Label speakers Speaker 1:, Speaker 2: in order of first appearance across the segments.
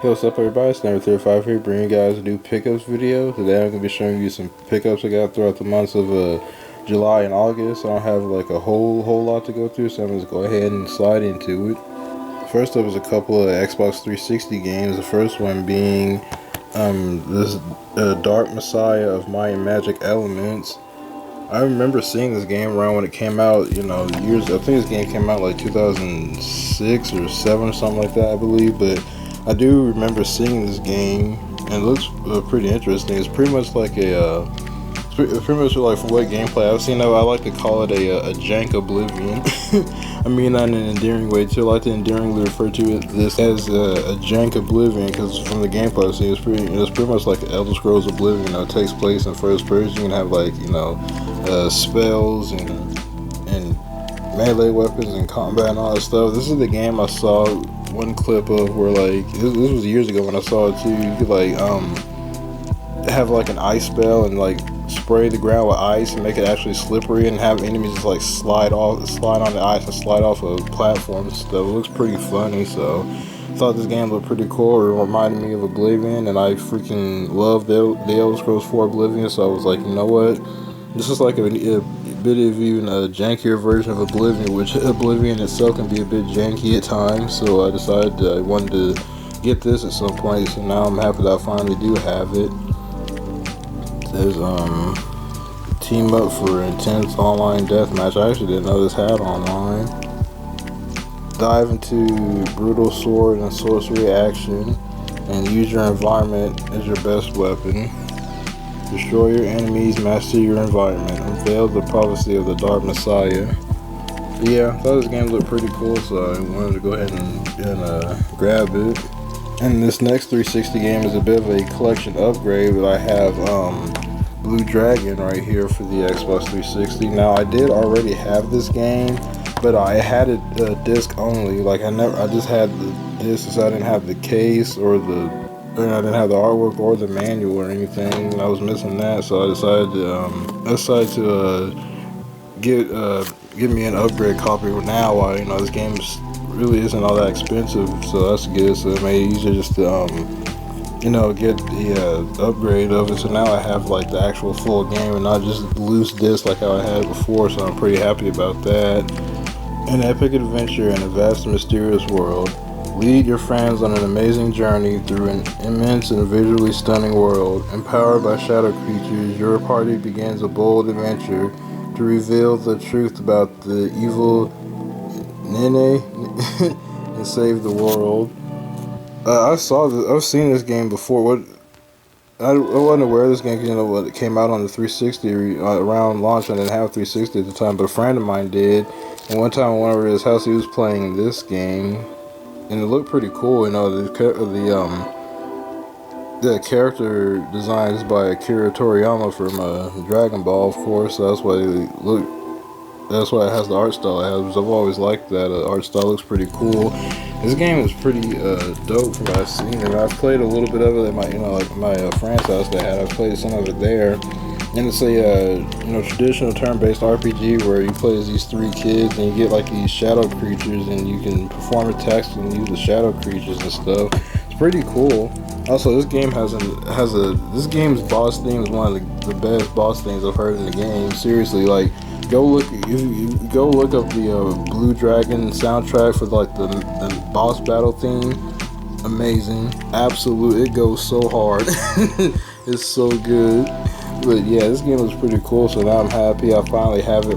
Speaker 1: Hey, what's up, everybody? It's Number 35 here, bringing you guys a new pickups video. Today I'm going to be showing you some pickups I got throughout the months of July and August. I don't have like a whole lot to go through, so I'm going to go ahead and slide into it. First up is a couple of Xbox 360 games. The first one being this Dark Messiah of Might and Magic Elements. I remember seeing this game around when it came out, years. I think this game came out like 2006 or 7 or something like that, I believe, but I do remember seeing this game, and it looks pretty interesting. It's pretty much like it's pretty much like from what gameplay I've seen. I like to call it a jank Oblivion. I mean that in an endearing way too. I like to endearingly refer to this as a jank Oblivion, because from the gameplay I've seen, it's pretty much like Elder Scrolls Oblivion. It takes place in first person. You can have like spells and melee weapons and combat and all that stuff. This is the game I saw one clip of where like this was years ago when I saw it too. You could like have like an ice spell and like spray the ground with ice and make it actually slippery, and have enemies just like slide on the ice and slide off of platforms and stuff. It looks pretty funny, so I thought this game looked pretty cool. It reminded me of Oblivion, and I freaking love the Elder Scrolls 4 Oblivion, so I was like, you know what, this is like a bit of even a jankier version of Oblivion, which Oblivion itself can be a bit janky at times. So I decided I wanted to get this at some point. So now I'm happy that I finally do have it. There's team up for intense online deathmatch. I actually didn't know this had online. Dive into brutal sword and sorcery action, and use your environment as your best weapon. Destroy your enemies, master your environment. Unveil the prophecy of the Dark Messiah. But yeah, I thought this game looked pretty cool, so I wanted to go ahead and grab it. And this next 360 game is a bit of a collection upgrade, but I have Blue Dragon right here for the Xbox 360. Now I did already have this game, but I had it disc only. Like I just had the disc, so I didn't have the case or I didn't have the artwork or the manual or anything, and I was missing that, so I decided to get me an upgrade copy now. This game really isn't all that expensive, so that's good. So it made it easier just to get the upgrade of it. So now I have like the actual full game and not just loose disc like how I had before. So I'm pretty happy about that. An epic adventure in a vast and mysterious world. Lead your friends on an amazing journey through an immense and visually stunning world. Empowered by shadow creatures, your party begins a bold adventure to reveal the truth about the evil Nene and save the world. I've seen this game before. I wasn't aware of this game because it came out on the 360 around launch. I didn't have 360 at the time, but a friend of mine did. And one time I went over to his house, he was playing this game. And it looked pretty cool, the character design is by Akira Toriyama from Dragon Ball, of course. So that's why it has the art style it has. Because I've always liked that art style. It looks pretty cool. This game is pretty dope from what I've seen, and I've played a little bit of it at my friend's house. I've played some of it there. And it's a traditional turn-based RPG where you play as these 3 kids, and you get like these shadow creatures, and you can perform attacks and use the shadow creatures and stuff. It's pretty cool. Also, this game this game's boss theme is one of the best boss themes I've heard in the game. Seriously, like go look up the Blue Dragon soundtrack for like the boss battle theme. Amazing, absolute. It goes so hard. It's so good. But yeah, this game was pretty cool, so now I'm happy. I finally have it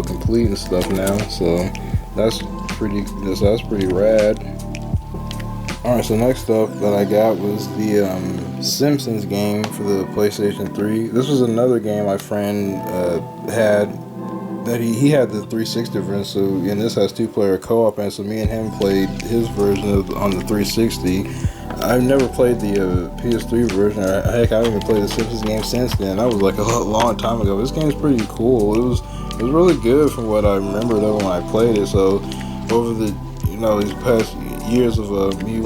Speaker 1: complete and stuff now, so that's pretty rad. Alright, so next up that I got was the Simpsons game for the PlayStation 3. This was another game my friend had, that he had the 360 version, so, and this has 2-player co-op, and so me and him played his version on the 360. I've never played the PS3 version. Heck, I haven't even played the Simpsons game since then. That was like a long time ago. This game's pretty cool. It was really good from what I remembered of when I played it. So over the these past years of me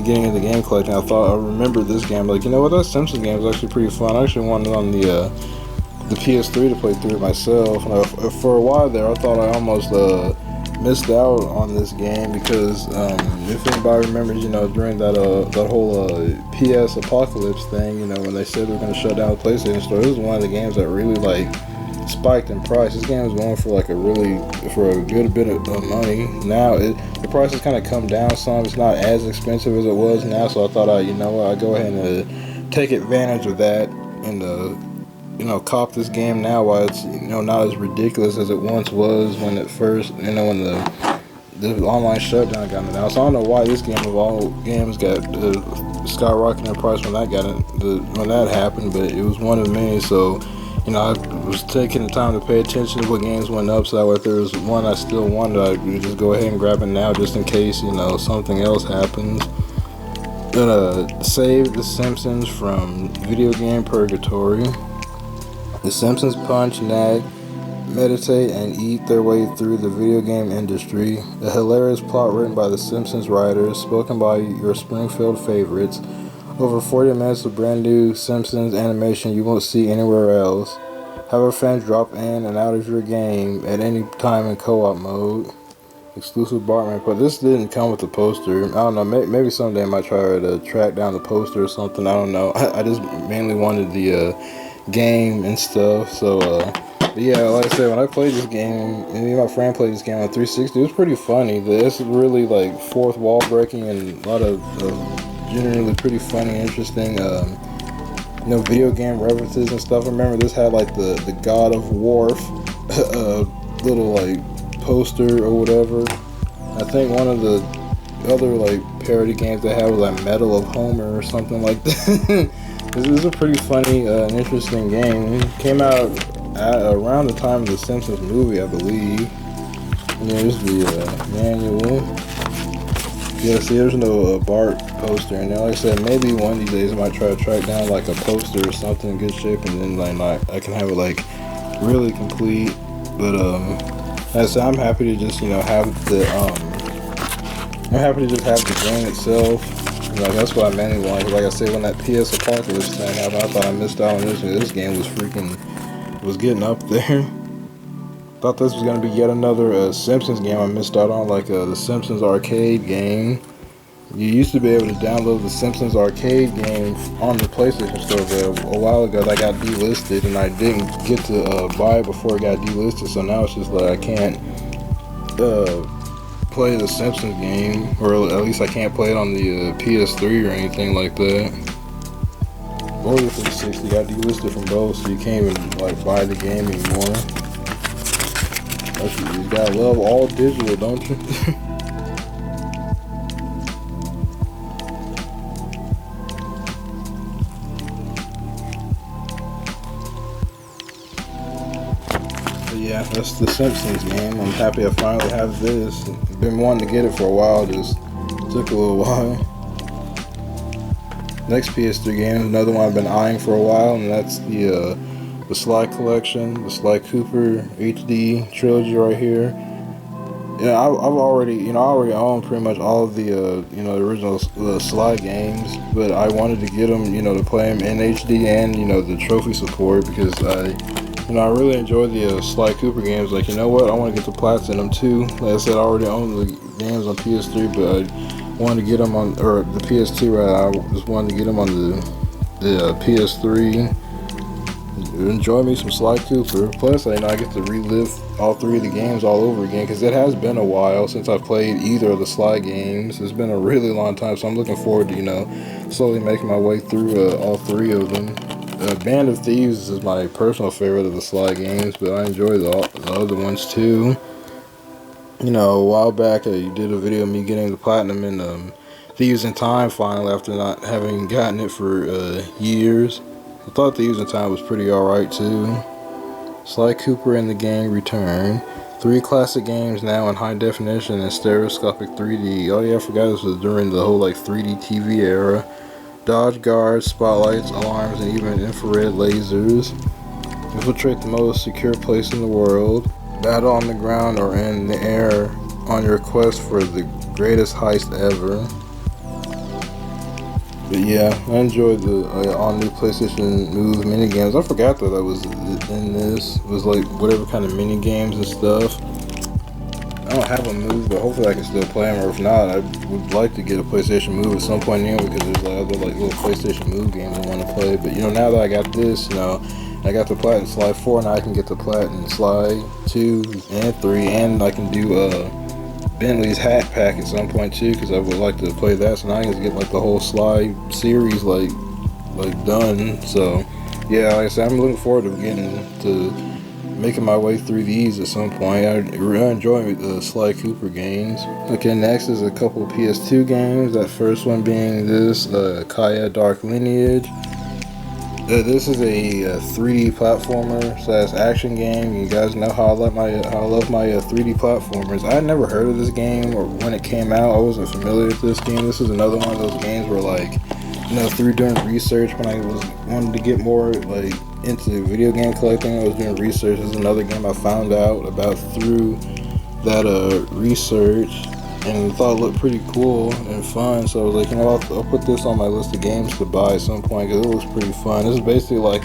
Speaker 1: getting into game collecting, I remembered this game. Like, that Simpsons game was actually pretty fun. I actually wanted it on the PS3 to play through it myself. And for a while there, I thought I almost missed out on this game because if anybody remembers, you know, during that whole PS Apocalypse thing, you know, when they said they were going to shut down the PlayStation Store, this was one of the games that really like spiked in price. This game was going for like for a good bit of money. Now the price has kind of come down some. It's not as expensive as it was now, so I thought I'd go ahead and take advantage of that and you know, cop this game now while it's, you know, not as ridiculous as it once was when it first, you know, when the online shutdown got announced. I don't know why this game of all games got skyrocketing in price when that happened, but it was one of many. So, you know, I was taking the time to pay attention to what games went up, so that way if there was one I still wanted, I would just go ahead and grab it now, just in case, you know, something else happens. Gonna save The Simpsons from video game purgatory. The Simpsons punch, nag, meditate, and eat their way through the video game industry. A hilarious plot written by the Simpsons writers, spoken by your Springfield favorites. Over 40 minutes of brand new Simpsons animation you won't see anywhere else. Have our fans drop in and out of your game at any time in co-op mode. Exclusive Bartman, but this didn't come with the poster. I don't know, maybe someday I might try to track down the poster or something. I don't know. I just mainly wanted the game and stuff. So but yeah, like I said, when I played this game, and me and my friend played this game on 360, it was pretty funny. It's really like fourth wall breaking and a lot of generally pretty funny, interesting you know, video game references and stuff. I remember this had like the God of War little like poster or whatever. I think one of the other like parody games they had was like Medal of Homer or something like that. This is a pretty funny and interesting game. It came out around the time of the Simpsons movie, I believe. And there's the manual. Yeah, see, there's no Bart poster in there. Like I said, maybe one of these days I might try to track down like a poster or something in good shape, and then like I can have it like really complete. But like I said, I'm happy to just, you know, have the game itself. Like, that's what I mainly wanted. Like I said, when that PS Apocalypse thing happened, I thought I missed out on this. This game was getting up there. Thought this was gonna be yet another Simpsons game I missed out on, like the Simpsons arcade game. You used to be able to download the Simpsons arcade game on the PlayStation Store, but a while ago that got delisted, and I didn't get to buy it before it got delisted. So now it's just like I can't play the Simpsons game, or at least I can't play it on the PS3 or anything like that. Or the 360 got delisted from both, so you can't even like buy the game anymore. You gotta love all digital, don't you? Yeah, that's the Simpsons game. I'm happy I finally have this. Been wanting to get it for a while, just took a little while. Next PS3 game is another one I've been eyeing for a while, and that's the Sly Collection, the Sly Cooper HD trilogy right here. Yeah, I already own pretty much all of the you know, the original Sly games, but I wanted to get them, you know, to play them in HD and, you know, the trophy support, because I really enjoy the Sly Cooper games. Like, you know what, I want to get the Platinum too. Like I said, I already own the games on PS3, but I wanted to get them on, or the PS2 rather. I just wanted to get them on the PS3. Enjoy me some Sly Cooper. Plus, I get to relive all three of the games all over again, because it has been a while since I've played either of the Sly games. It's been a really long time, so I'm looking forward to, you know, slowly making my way through all three of them. Band of Thieves is my personal favorite of the Sly games, but I enjoy the other ones too. You know, a while back you did a video of me getting the Platinum in Thieves in Time finally, after not having gotten it for years. I thought Thieves in Time was pretty alright too. Sly Cooper and the Gang return. 3 classic games now in high definition and stereoscopic 3D. Oh yeah, I forgot this was during the whole like 3D TV era. Dodge guards, spotlights, alarms, and even infrared lasers. Infiltrate the most secure place in the world. Battle on the ground or in the air on your quest for the greatest heist ever. But yeah, I enjoyed the all-new PlayStation Move minigames. I forgot that was in this. It was like whatever kind of minigames and stuff. I don't don't have a Move, but hopefully I can still play them. Or if not, I would like to get a PlayStation Move at some point anyway, because there's like other like little PlayStation Move games I want to play. But now that I got this, I got the Platinum Slide 4, now I can get the Platinum Slide 2 and 3, and I can do Bentley's Hat Pack at some point too, because I would like to play that. So now I can get like the whole Slide series like done. So yeah, like I said, I'm looking forward to making my way through these at some point. I really enjoy the Sly Cooper games. Okay, next is a couple of PS2 games. That first one being this Kaya Dark Lineage. This is a 3D platformer / action game. You guys know how I love my 3D platformers. I had never heard of this game, or when it came out, I wasn't familiar with this game. This is another one of those games where, like, through doing research, when I wanted to get more like into video game collecting, I was doing research. This is another game I found out about through that research, and thought it looked pretty cool and fun. So I was like, I'll put this on my list of games to buy at some point, because it looks pretty fun. This is basically like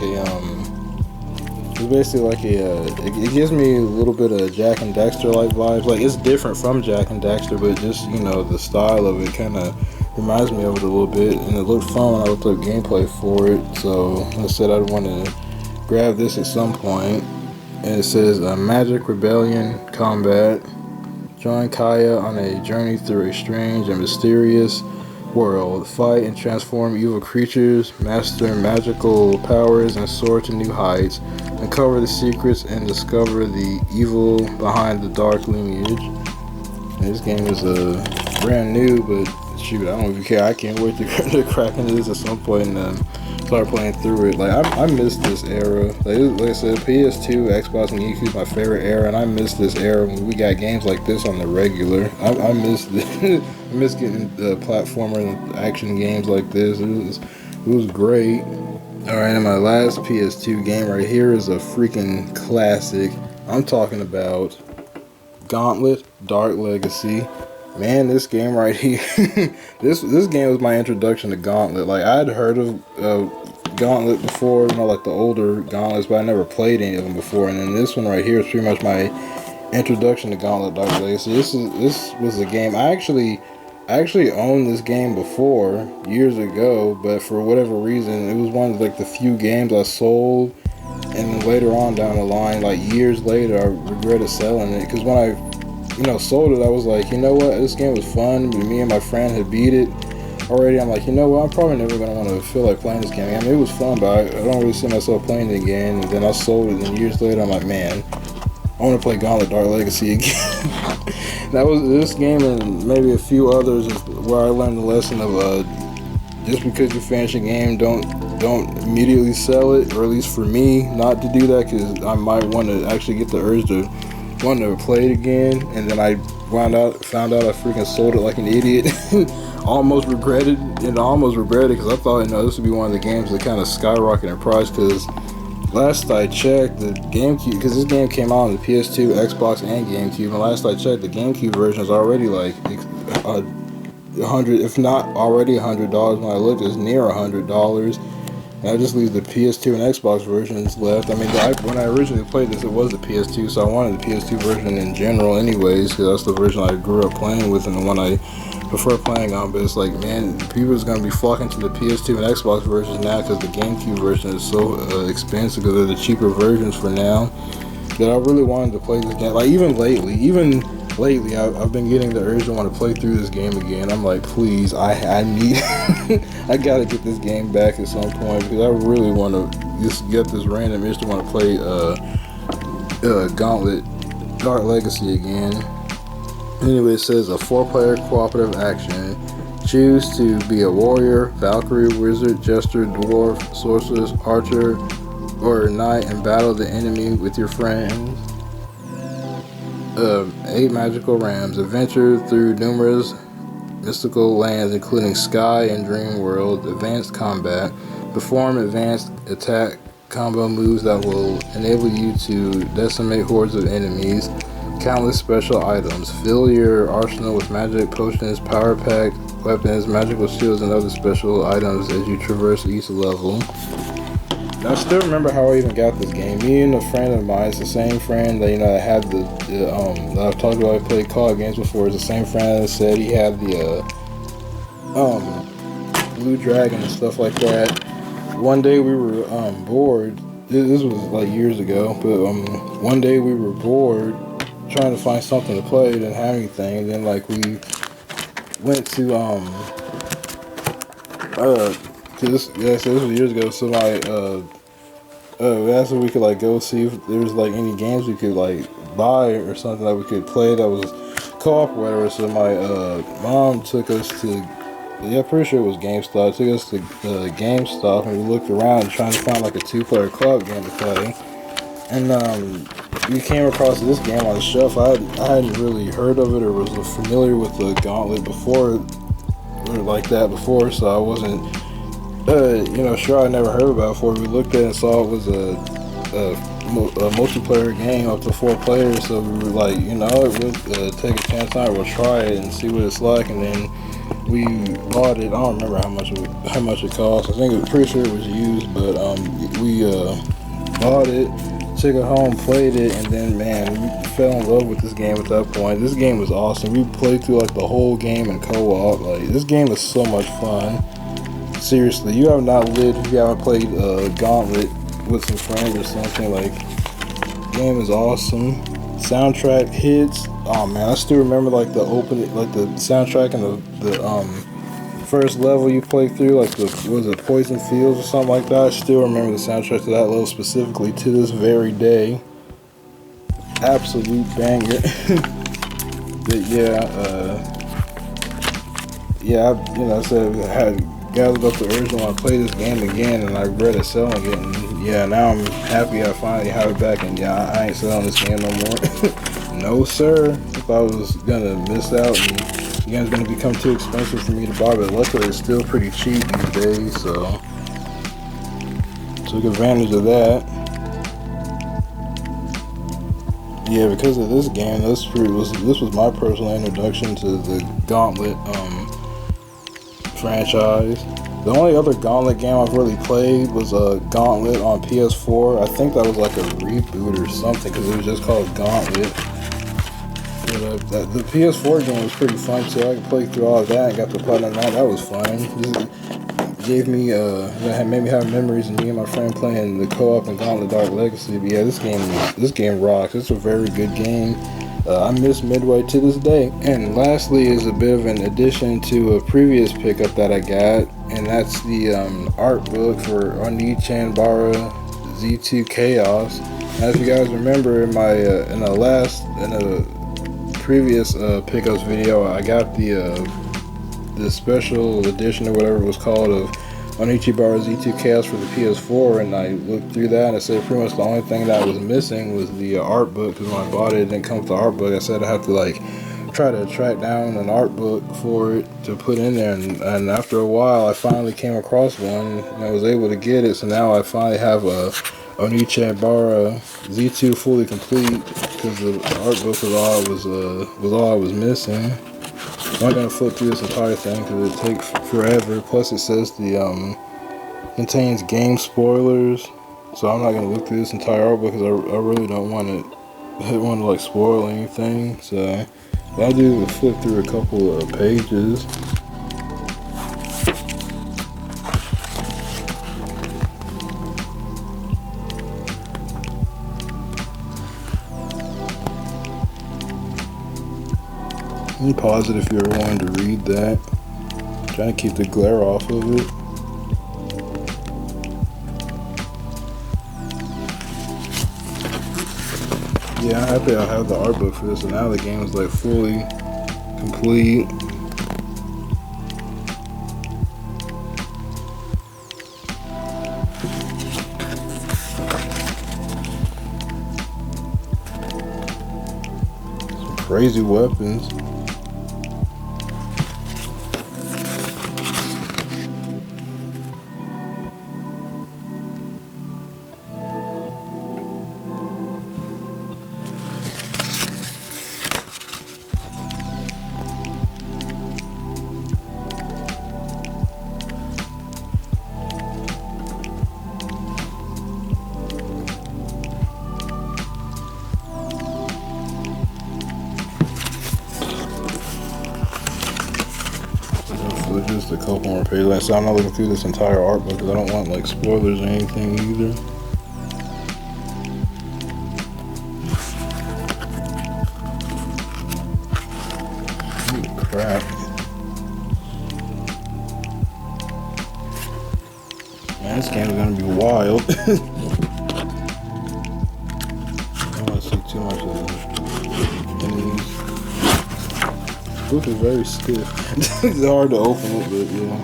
Speaker 1: it gives me a little bit of Jak and Daxter like vibes. Like, it's different from Jak and Daxter, but just the style of it kind of reminds me of it a little bit, and it looked fun when I looked up gameplay for it. So I said I'd want to grab this at some point. And it says Magic Rebellion Combat. Join Kaya on a journey through a strange and mysterious world. Fight and transform evil creatures, master magical powers, and soar to new heights. Uncover the secrets and discover the evil behind the Dark Lineage. And this game is brand new, but shoot, I don't know if you care. I can't wait to crack into this at some point and start playing through it. Like, I miss this era. Like I said, PS2, Xbox, and GameCube is my favorite era, and I miss this era when we got games like this on the regular. I miss this. I miss getting platformer and action games like this. It was great. Alright, and my last PS2 game right here is a freaking classic. I'm talking about Gauntlet Dark Legacy. Man, this game right here, this game was my introduction to Gauntlet. Like, I'd heard of Gauntlet before, like the older Gauntlets, but I never played any of them before. And then this one right here is pretty much my introduction to Gauntlet Dark Legacy. This was a game I actually owned this game before years ago, but for whatever reason, it was one of like the few games I sold. And then later on down the line, like years later, I regretted selling it, because when I sold it, I was like, what, this game was fun, but me and my friend had beat it already. I'm like, what, I'm probably never going to want to feel like playing this game. I mean, it was fun, but I don't really see myself playing it again. And then I sold it, and years later, I'm like, man, I want to play Gauntlet Dark Legacy again. That was this game, and maybe a few others, is where I learned the lesson of just because you finish a game, don't immediately sell it, or at least for me, not to do that, because I might want to actually get the urge to want to play it again, and then I found out I freaking sold it like an idiot. almost regretted because I thought this would be one of the games that kind of skyrocketed in price, because last I checked, the GameCube, because this game came out on the PS2, Xbox, and GameCube, and last I checked, the GameCube version is already like $100, if not already $100. When I looked, it's near $100. And I just leave the PS2 and Xbox versions left. I mean, when I originally played this, it was the PS2, so I wanted the PS2 version in general anyways, because that's the version I grew up playing with and the one I prefer playing on. But it's like, man, people is going to be flocking to the PS2 and Xbox versions now, because the GameCube version is so expensive, because they're the cheaper versions for now, that I really wanted to play this game. Like, even lately, I've been getting the urge to want to play through this game again. I'm like, please, I need, I gotta get this game back at some point, because I really want to just get this random itch to want to play Gauntlet Dark Legacy again. Anyway, it says a 4-player cooperative action. Choose to be a warrior, Valkyrie, wizard, jester, dwarf, sorceress, archer, or knight, and battle the enemy with your friends. 8 magical realms. Adventure through numerous mystical lands, including Sky and Dream World. Advanced combat. Perform advanced attack combo moves that will enable you to decimate hordes of enemies. Countless special items. Fill your arsenal with magic potions, power pack weapons, magical shields, and other special items as you traverse each level. I still remember how I even got this game. Me and a friend of mine, it's the same friend that that had that I've talked about. I played COD games before. It's the same friend that said he had the Blue Dragon and stuff like that. One day we were bored. This was like years ago, but one day we were bored trying to find something to play. Didn't have anything, and then like we went to this was years ago. So we asked if we could like go see if there was like any games we could like buy or something that we could play that was co-op or whatever. So my mom took us to, pretty sure it was GameStop. Took us to GameStop, and we looked around trying to find like a 2-player co-op game to play. And we came across this game on the shelf. I hadn't really heard of it or was familiar with the Gauntlet before, or like that before, so I wasn't sure. I never heard about it before. We looked at it and saw it was a multiplayer game up to 4 players, so we were like, we'll take a chance on it, we'll try it and see what it's like. And then we bought it. I don't remember how much it cost. I think pretty sure it was used, but we bought it, took it home, played it, and then man, we fell in love with this game at that point. This game was awesome. We played through like the whole game in co-op. Like, this game is so much fun. Seriously, you have not lived if you haven't played Gauntlet with some friends or something. Like, the game is awesome. Soundtrack hits. Oh man, I still remember like the opening, like the soundtrack and the first level you play through, like was it Poison Fields or something like that. I still remember the soundtrack to that level specifically to this very day. Absolute banger. But I said I had gathered up the urge to want to play this game again, and I regretted selling it. And now I'm happy I finally have it back. And I ain't selling this game no more. No sir. If I was gonna miss out and the game's gonna become too expensive for me to buy, but luckily it's still pretty cheap these days, so took advantage of that. Yeah, because of this game, this was my personal introduction to the Gauntlet franchise. The only other Gauntlet game I've really played was Gauntlet on PS4. I think that was like a reboot or something, because it was just called Gauntlet. But the PS4 game was pretty fun too. I could play through all of that and got the platinum on. That was fun. It gave me made me have memories of me and my friend playing the co-op in Gauntlet Dark Legacy. But yeah, this game rocks. It's a very good game. I miss Midway to this day. And lastly is a bit of an addition to a previous pickup that I got, and that's the art book for Onii-Chanbara Z2 Chaos. Now, if you guys remember in my in a previous pickups video, I got the special edition or whatever it was called of Onii-Chanbara Z2 Chaos for the PS4, and I looked through that and I said pretty much the only thing that was missing was the art book, because when I bought it, it didn't come with the art book. I said I have to like try to track down an art book for it to put in there, and after a while I finally came across one and I was able to get it. So now I finally have a Onii-Chanbara Z2 fully complete, because the art book was all I was missing. I'm not gonna flip through this entire thing because it takes forever. Plus, it says the contains game spoilers, so I'm not gonna look through this entire art book because I really don't want to like spoil anything. So what I'll do is flip through a couple of pages. You can pause it if you ever wanted to read that. Trying to keep the glare off of it. Yeah, I'm happy I have the art book for this, and now the game is like fully complete. Some crazy weapons. Pretty less. I'm not looking through this entire art book because I don't want like spoilers or anything either. Holy crap. Man, this game is gonna be wild. I don't want to see too much of the enemies. Book is very stiff. It's hard to open it, but yeah.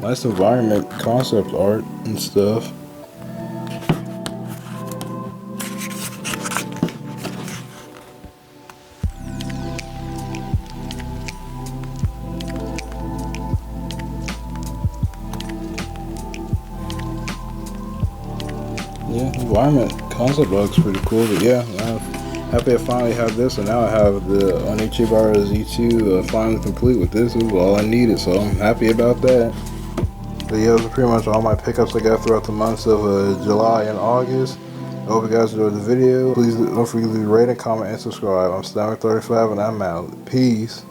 Speaker 1: Nice environment, concept art and stuff. Yeah, environment concept looks pretty cool, but yeah, I'm happy I finally have this, and now I have the Onichibara Z2 finally complete with this. This is all I needed, so I'm happy about that. But yeah, those are pretty much all my pickups I got throughout the months of July and August. I hope you guys enjoyed the video. Please don't forget to rate, comment, and subscribe. I'm Stammer35 and I'm out. Peace.